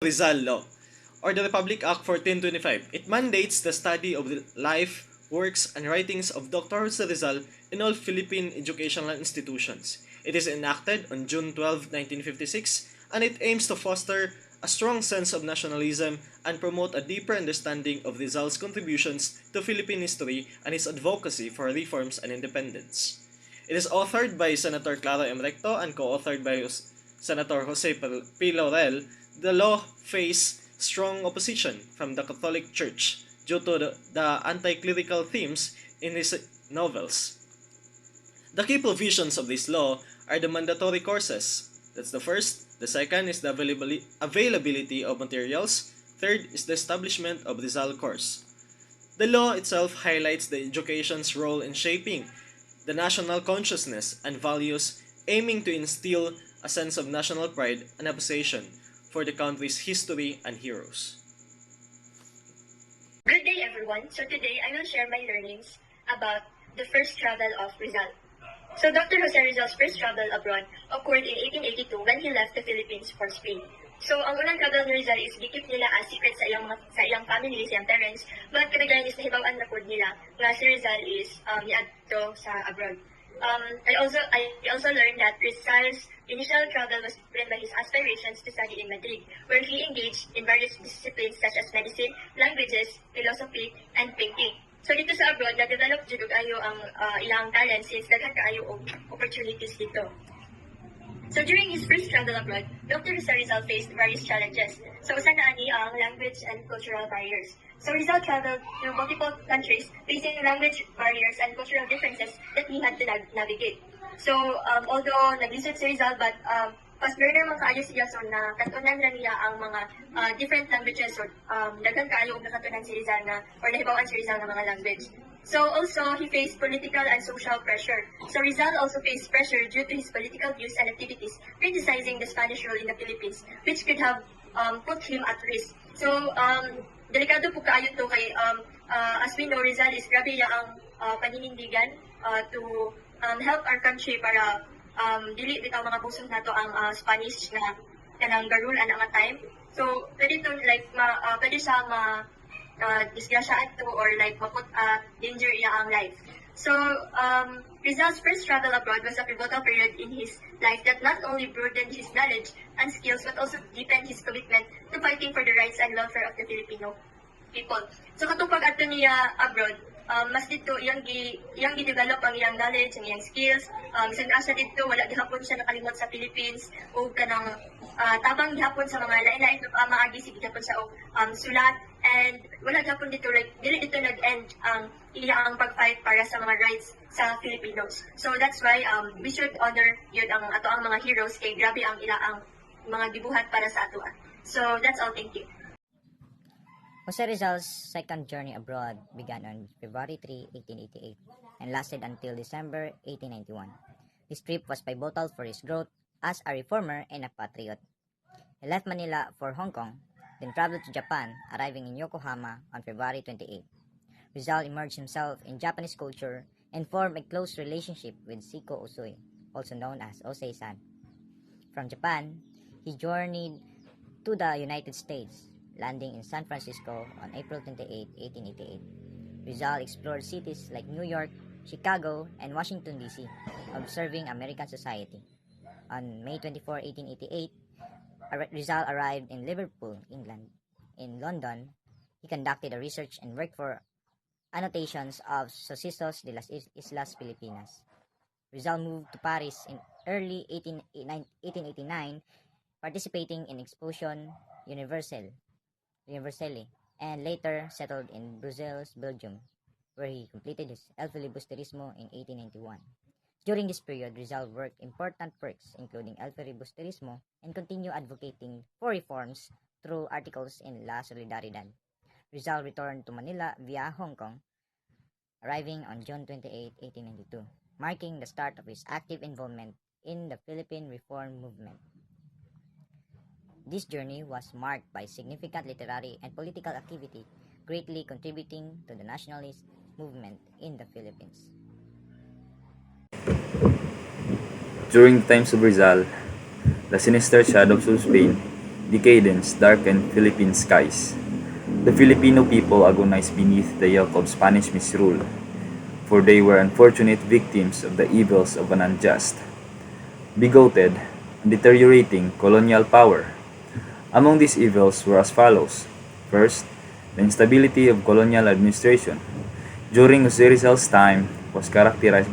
Rizal Law, or the Republic Act 1425. It mandates the study of the life, works, and writings of Dr. Jose Rizal in all Philippine educational institutions. It is enacted on June 12, 1956, and it aims to foster a strong sense of nationalism and promote a deeper understanding of Rizal's contributions to Philippine history and his advocacy for reforms and independence. It is authored by Senator Clara M. Recto and co-authored by Senator Jose P. Laurel. The law faced strong opposition from the Catholic Church due to the anti-clerical themes in his novels. The key provisions of this law are the mandatory courses. That's the first. The second is the availability of materials. Third is the establishment of Rizal course. The law itself highlights the education's role in shaping the national consciousness and values, aiming to instill a sense of national pride and appreciation for the country's history and heroes. Good day everyone. So today I will share my learnings about the first travel of Rizal. So Dr. Jose Rizal's first travel abroad occurred in 1882 when he left the Philippines for Spain. So ang unang travel ni Rizal is gikip nila as secret sa iyang family, sa iyang parents, but kadaghan is nahibaw-an na pod nila nga si Rizal is niadto sa abroad. I also learned that Rizal's initial travel was driven by his aspirations to study in Madrid, where he engaged in various disciplines such as medicine, languages, philosophy, and painting. So dito sa abroad, nag-develop jud ayo ang ilang talent since daghan kaayo og opportunities dito. So during his first travel abroad, Dr. Jose Rizal faced various challenges. So usa na ani ang language and cultural barriers. So Rizal traveled through multiple countries facing language barriers and cultural differences that he had to navigate. So although nag-research si Rizal, but pas learner man kaayo siya, so nakatunan ra niya ang mga different languages, so daghan kaayo og nakatunan si Rizal na or nahibaw-an si Rizal ng mga language. So also he faced political and social pressure. So Rizal also faced pressure due to his political views and activities criticizing the Spanish rule in the Philippines, which could have put him at risk. So delikado po kaayo to kay as we know, Rizal is grabe ya ang paninindigan to help our country para dili bitaw mga pusong nato ang Spanish na kanang garulan ang time. So pwede to like pwede siya disgrasyaan to or like maput danger iya ang life. So Rizal's first travel abroad was a pivotal period in his life that not only broadened his knowledge and skills but also deepened his commitment to fighting for the rights and welfare of the Filipino people. So katong pag-adto niya abroad, mas dito iyang gi-develop ang iyang knowledge, ang iyang skills. Isang asa dito wala gihapon siya nakalimot sa Philippines o kanang tabang gihapon sa mga lain-lain na maagi sige gihapon sa sulat, and wala gihapon dito like dili dito nag-end ang iyang pag-fight para sa mga rights sa Filipinos. So that's why we should honor yun ang ato ang mga heroes kay grabe ang ilaang mga gibuhat para sa ato. So that's all, thank you. Jose Rizal's second journey abroad began on February 3, 1888 and lasted until December 1891. This trip was pivotal for his growth as a reformer and a patriot. He left Manila for Hong Kong, then traveled to Japan, arriving in Yokohama on February 28. Rizal immersed himself in Japanese culture and formed a close relationship with Siko Usui, also known as Osei-san. From Japan, he journeyed to the United States, landing in San Francisco on April 28, 1888. Rizal explored cities like New York, Chicago, and Washington, D.C., observing American society. On May 24, 1888, Rizal arrived in Liverpool, England. In London, he conducted a research and worked for annotations of Sucesos de las Islas Filipinas. Rizal moved to Paris in early 1889, participating in Exposition Universelle, and later settled in Brussels, Belgium, where he completed his El Filibusterismo in 1891. During this period, Rizal worked important works including El Filibusterismo and continued advocating for reforms through articles in La Solidaridad. Rizal returned to Manila via Hong Kong, arriving on June 28, 1892, marking the start of his active involvement in the Philippine Reform Movement. This journey was marked by significant literary and political activity, greatly contributing to the nationalist movement in the Philippines. During the times of Rizal, the sinister shadows of Spain decadence darkened Philippine skies. The Filipino people agonized beneath the yoke of Spanish misrule, for they were unfortunate victims of the evils of an unjust, bigoted, and deteriorating colonial power. Among these evils were as follows. First, the instability of colonial administration. During Jose Rizal's time was characterized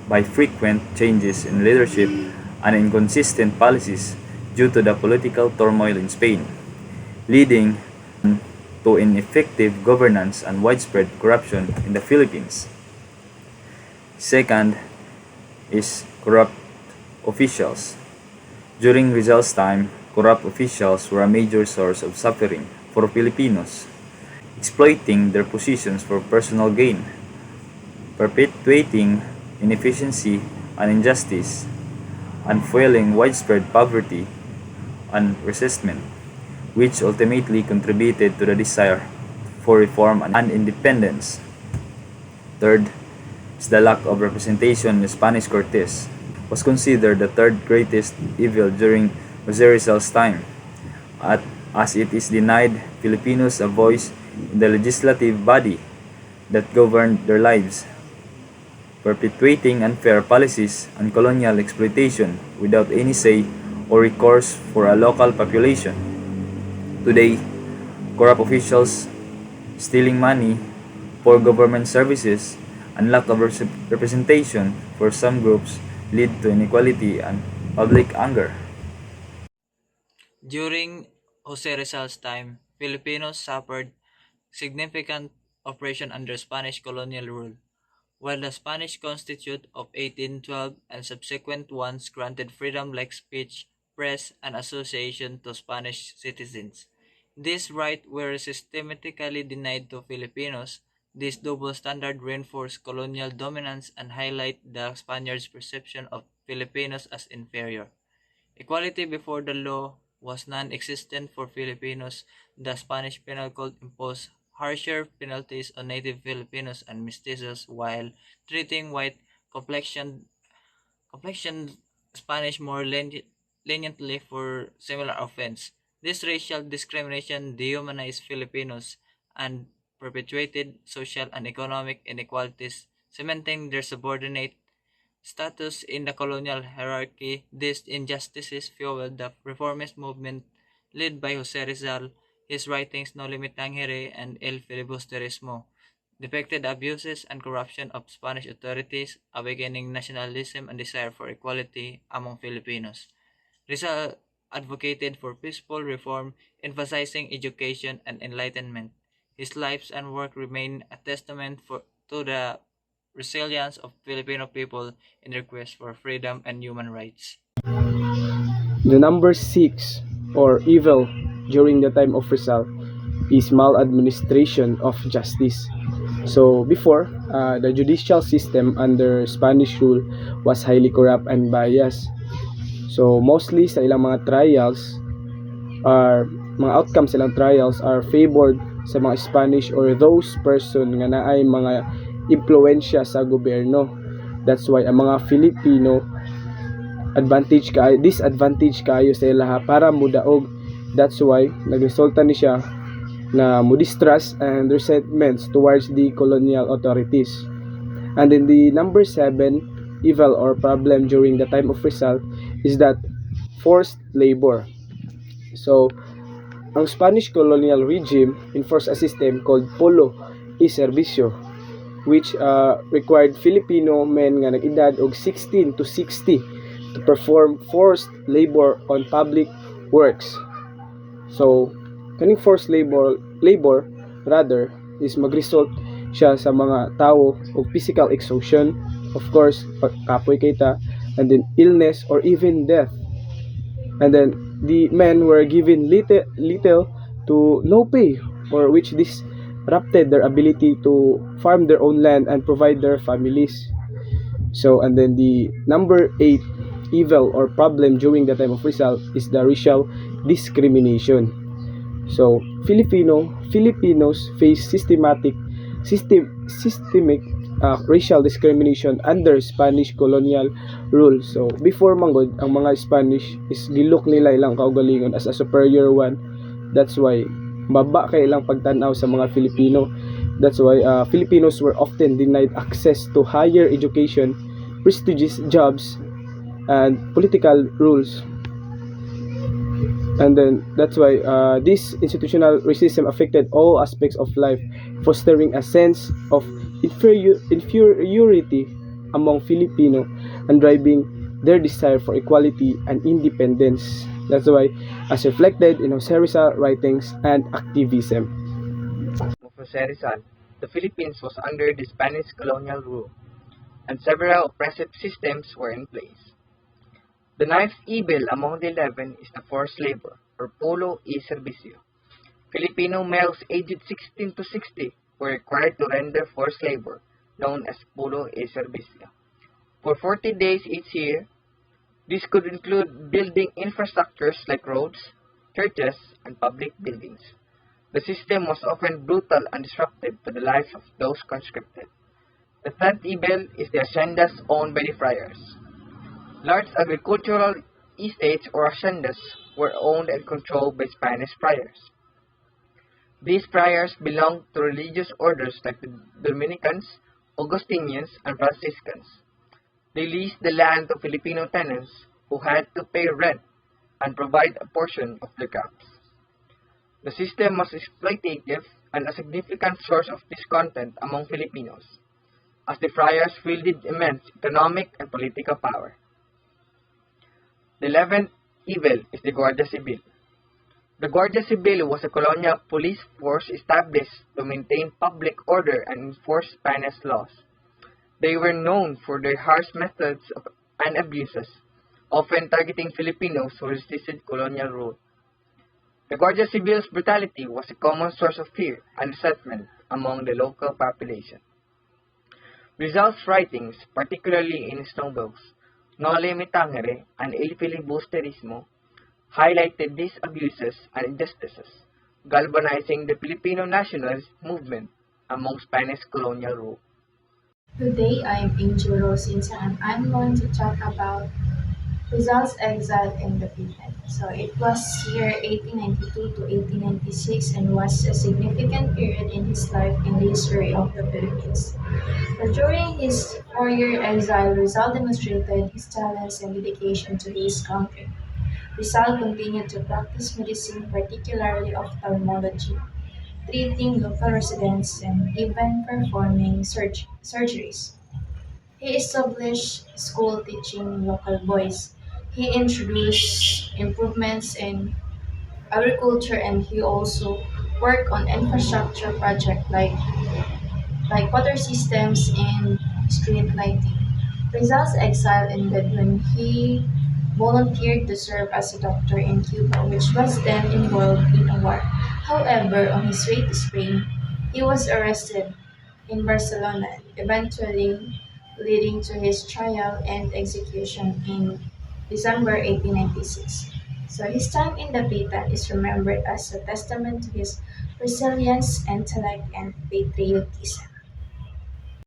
by frequent changes in leadership and inconsistent policies due to the political turmoil in Spain, leading to ineffective governance and widespread corruption in the Philippines. Second is corrupt officials. During Rizal's time, corrupt officials were a major source of suffering for Filipinos, exploiting their positions for personal gain, perpetuating inefficiency and injustice, and fueling widespread poverty and resentment, which ultimately contributed to the desire for reform and independence. Third is the lack of representation in the Spanish Cortes, was considered the third greatest evil during Jose Rizal's time, as it is denied Filipinos a voice in the legislative body that governed their lives, perpetuating unfair policies and colonial exploitation without any say or recourse for a local population. Today, corrupt officials, stealing money, poor government services, and lack of representation for some groups lead to inequality and public anger. During Jose Rizal's time, Filipinos suffered significant oppression under Spanish colonial rule, while the Spanish Constitution of 1812 and subsequent ones granted freedom like speech, press, and association to Spanish citizens. These rights were systematically denied to Filipinos. This double standard reinforced colonial dominance and highlight the Spaniards' perception of Filipinos as inferior. Equality before the law was non-existent for Filipinos. The Spanish Penal Code imposed harsher penalties on native Filipinos and mestizos while treating white complexioned Spanish more leniently for similar offense. This racial discrimination dehumanized Filipinos and perpetuated social and economic inequalities, cementing their subordinate status in the colonial hierarchy. These injustices fueled the reformist movement led by Jose Rizal. His writings No Limit Tangere and El Filibusterismo depicted the abuses and corruption of Spanish authorities, awakening nationalism and desire for equality among Filipinos. Rizal advocated for peaceful reform, emphasizing education and enlightenment. His lives and work remain a testament to the resilience of Filipino people in their quest for freedom and human rights. The number 6, or evil during the time of Rizal, is maladministration of justice. So before, the judicial system under Spanish rule was highly corrupt and biased. So mostly sa ilang mga trials mga outcomes sa ilang trials are favored sa mga Spanish or those person nga naay mga impluwensya sa gobyerno. That's why ang mga Filipino disadvantage kayo sa ilaha para mudaog. That's why nagresulta ni siya na distrust and resentments towards the colonial authorities. And then the number 7 evil or problem during the time of Rizal is that forced labor. So ang Spanish colonial regime enforced a system called polo y servicio, which required Filipino men nga nag-edad og 16 to 60 to perform forced labor on public works. So kaning forced labor rather is magresult siya sa mga tao og physical exhaustion, of course kapoy kay ta, and then illness or even death. And then the men were given little to no pay, or which disrupted their ability to farm their own land and provide their families. So, and then the number 8 evil or problem during the time of Rizal is the racial discrimination. So, Filipinos face systemic racial discrimination under Spanish colonial rule. So before manggod ang mga Spanish is gilok nila ilang kaugalingon as a superior one. That's why baba kay ilang pagtanaw sa mga Filipino. That's why Filipinos were often denied access to higher education, prestigious jobs, and political rules. And then that's why this institutional racism affected all aspects of life, fostering a sense of inferiority among Filipino and driving their desire for equality and independence. That's why, as reflected in Jose Rizal writings and activism. Of Jose Rizal, the Philippines was under the Spanish colonial rule, and several oppressive systems were in place. The ninth evil among the 11 is the forced labor, or polo y servicio. Filipino males aged 16 to 60 were required to render forced labor, known as polo y servicio, for 40 days each year. This could include building infrastructures like roads, churches, and public buildings. The system was often brutal and disruptive to the lives of those conscripted. The 10th evil is the haciendas owned by the friars. Large agricultural estates or haciendas were owned and controlled by Spanish friars. These friars belonged to religious orders like the Dominicans, Augustinians, and Franciscans. They leased the land to Filipino tenants who had to pay rent and provide a portion of their crops. The system was exploitative and a significant source of discontent among Filipinos, as the friars wielded immense economic and political power. The 11th evil is the Guardia Civil. The Guardia Civil was a colonial police force established to maintain public order and enforce Spanish laws. They were known for their harsh methods and abuses, often targeting Filipinos who resisted colonial rule. The Guardia Civil's brutality was a common source of fear and resentment among the local population. Rizal's writings, particularly in his novels Noli Me Tangere and Il Filibusterismo, highlighted these abuses and injustices, galvanizing the Filipino nationalist movement among Spanish colonial rule. Today, I'm Angel Rosins and I'm going to talk about Rizal's exile in the Philippines. So it was year 1892 to 1896 and was a significant period in his life in the history of the Philippines. So during his 4-year exile, Rizal demonstrated his talents and dedication to his country. Rizal continued to practice medicine, particularly ophthalmology, treating local residents and even performing surgeries. He established school teaching local boys. He introduced improvements in agriculture and he also worked on infrastructure projects like water systems and street lighting. Rizal's exile ended when he volunteered to serve as a doctor in Cuba, which was then involved in a war. However, on his way to Spain, he was arrested in Barcelona, eventually leading to his trial and execution in December 1896. So his time in the Pitan is remembered as a testament to his resilience, intellect, and patriotism.